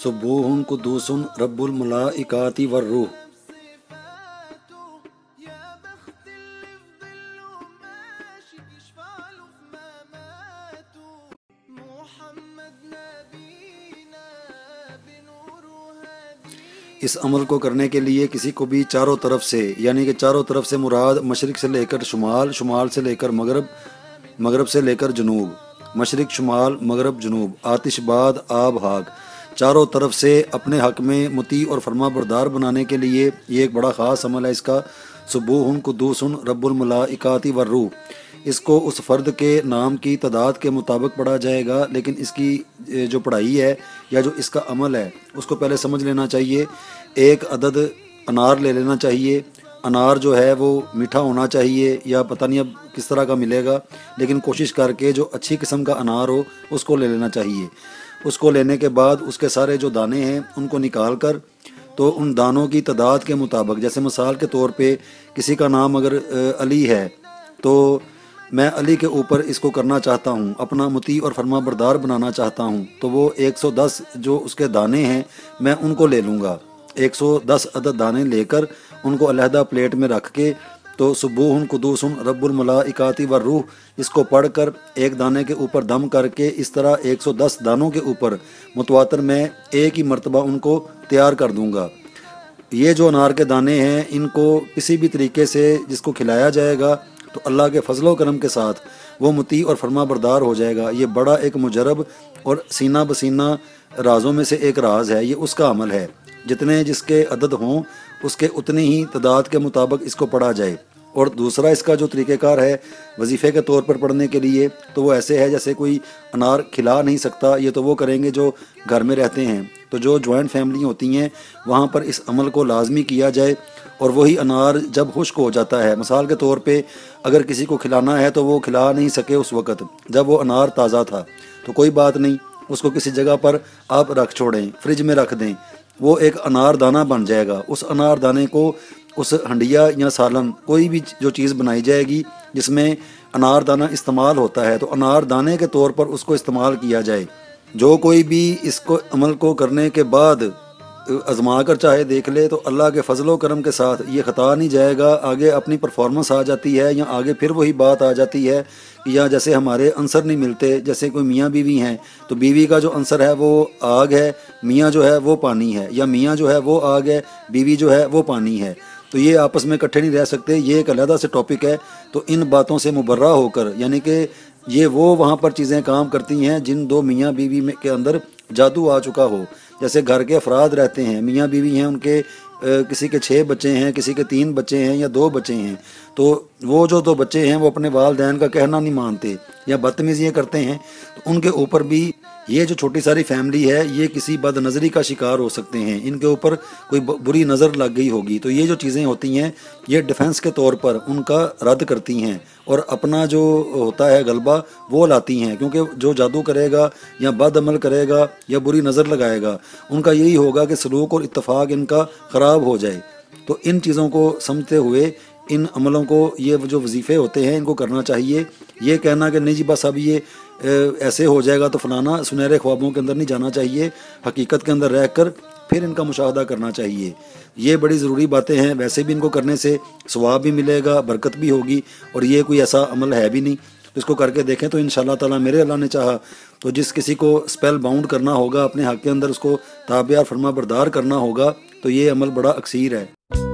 सुब्बूहुन कुद्दूसुन रब्बुल मलाइकाति वर्रूह। इस अमल को करने के लिए किसी को भी चारों तरफ से, यानी कि चारों तरफ से मुराद मशरिक से लेकर शुमाल, शुमाल से लेकर मगरब, मगरब से लेकर जनूब, मशरिक शुमाल मगरब जनूब, आतिशबाद आब हाक, चारों तरफ से अपने हक में मुती और फरमा बरदार बनाने के लिए ये एक बड़ा ख़ास अमल है इसका। सुब्बूहुन कुद्दूसुन रब्बुल मलाइकाति वर्रूह, इसको उस फ़र्द के नाम की तादाद के मुताबिक पढ़ा जाएगा, लेकिन इसकी जो पढ़ाई है या जो इसका अमल है उसको पहले समझ लेना चाहिए। एक अदद अनार ले लेना चाहिए। अनार जो है वो मीठा होना चाहिए, या पता नहीं अब किस तरह का मिलेगा, लेकिन कोशिश करके जो अच्छी किस्म का अनार हो उसको ले लेना चाहिए। उसको लेने के बाद उसके सारे जो दाने हैं उनको निकाल कर, तो उन दानों की तादाद के मुताबिक, जैसे मिसाल के तौर पे किसी का नाम अगर अली है तो मैं अली के ऊपर इसको करना चाहता हूँ, अपना मुती और फरमा बरदार बनाना चाहता हूँ, तो वो 110 जो उसके दाने हैं मैं उनको ले लूँगा। 110 अदद दाने लेकर उनको अलहदा प्लेट में रख के, तो सुब्बूहुन कुद्दूसुन रब्बुल मलाइकाति वर्रूह इसको पढ़कर एक दाने के ऊपर दम करके इस तरह 110 दानों के ऊपर मुतवातर मैं एक ही मरतबा उनको तैयार कर दूँगा। ये जो अनार के दाने हैं इनको किसी भी तरीके से जिसको खिलाया जाएगा तो अल्लाह के फजलो करम के साथ वो मुती और फरमा बरदार हो जाएगा। ये बड़ा एक मुजरब और सीना बसीना राज़ों में से एक राज है। ये उसका अमल है, जितने जिसके अदद हों उसके उतनी ही तादाद के मुताबिक इसको पढ़ा जाए। और दूसरा इसका जो तरीक़ेकार है वजीफ़े के तौर पर पढ़ने के लिए, तो वो ऐसे है जैसे कोई अनार खिला नहीं सकता, ये तो वो करेंगे जो घर में रहते हैं। तो जो जॉइंट फैमिली होती हैं वहाँ पर इस अमल को लाजमी किया जाए, और वही अनार जब खुश्क हो जाता है, मिसाल के तौर पे अगर किसी को खिलाना है तो वो खिला नहीं सके उस वक़्त जब वो अनार ताज़ा था, तो कोई बात नहीं, उसको किसी जगह पर आप रख छोड़ें, फ्रिज में रख दें, वो एक अनार दाना बन जाएगा। उस अनार दाने को उस हंडिया या सालन कोई भी जो चीज़ बनाई जाएगी जिसमें अनार दाना इस्तेमाल होता है, तो अनार दाने के तौर पर उसको इस्तेमाल किया जाए। जो कोई भी इसको अमल को करने के बाद आजमा कर चाहे देख ले तो अल्लाह के फजलो करम के साथ ये ख़ता नहीं जाएगा। आगे अपनी परफॉर्मेंस आ जाती है, या आगे फिर वही बात आ जाती है कि या जैसे हमारे आंसर नहीं मिलते, जैसे कोई मियाँ बीवी हैं तो बीवी का जो आंसर है वो आग है, मियाँ जो है वो पानी है, या मियाँ जो है वो आग है, बीवी जो है वो पानी है, तो ये आपस में इकट्ठे नहीं रह सकते। ये एक अलहदा से टॉपिक है। तो इन बातों से मुबर्रा होकर, यानी कि ये वो वहाँ पर चीज़ें काम करती हैं जिन दो मियाँ बीवी में के अंदर जादू आ चुका हो। जैसे घर के अफराद रहते हैं, मियाँ बीवी हैं, उनके किसी के 6 बच्चे हैं, किसी के 3 बच्चे हैं या 2 बच्चे हैं, तो वो जो 2 बच्चे हैं वो अपने वालिदैन का कहना नहीं मानते या बदतमीज़ियाँ करते हैं, तो उनके ऊपर भी ये जो छोटी सारी फैमिली है ये किसी बदनज़री का शिकार हो सकते हैं, इनके ऊपर कोई बुरी नज़र लग गई होगी। तो ये जो चीज़ें होती हैं ये डिफेंस के तौर पर उनका रद्द करती हैं और अपना जो होता है गलबा वो लाती हैं, क्योंकि जो जादू करेगा या बद अमल करेगा या बुरी नज़र लगाएगा उनका यही होगा कि सलूक और इत्तफाक इनका ख़राब हो जाए। तो इन चीज़ों को समझते हुए इन अमलों को, ये जो वजीफ़े होते हैं इनको करना चाहिए। ये कहना कि नहीं जी बस अब ये ऐसे हो जाएगा तो फलाना, सुनहरे ख्वाबों के अंदर नहीं जाना चाहिए, हकीकत के अंदर रहकर फिर इनका मुशाहदा करना चाहिए। ये बड़ी ज़रूरी बातें हैं। वैसे भी इनको करने से सवाब भी मिलेगा, बरकत भी होगी, और ये कोई ऐसा अमल है भी नहीं। तो इसको करके देखें तो इंशाअल्लाह ताला मेरे अल्लाह ने चाहा तो जिस किसी को स्पेल बाउंड करना होगा अपने हक़ के अंदर, उसको ताबियार फरमा बरदार करना होगा, तो ये अमल बड़ा अक्सीर है।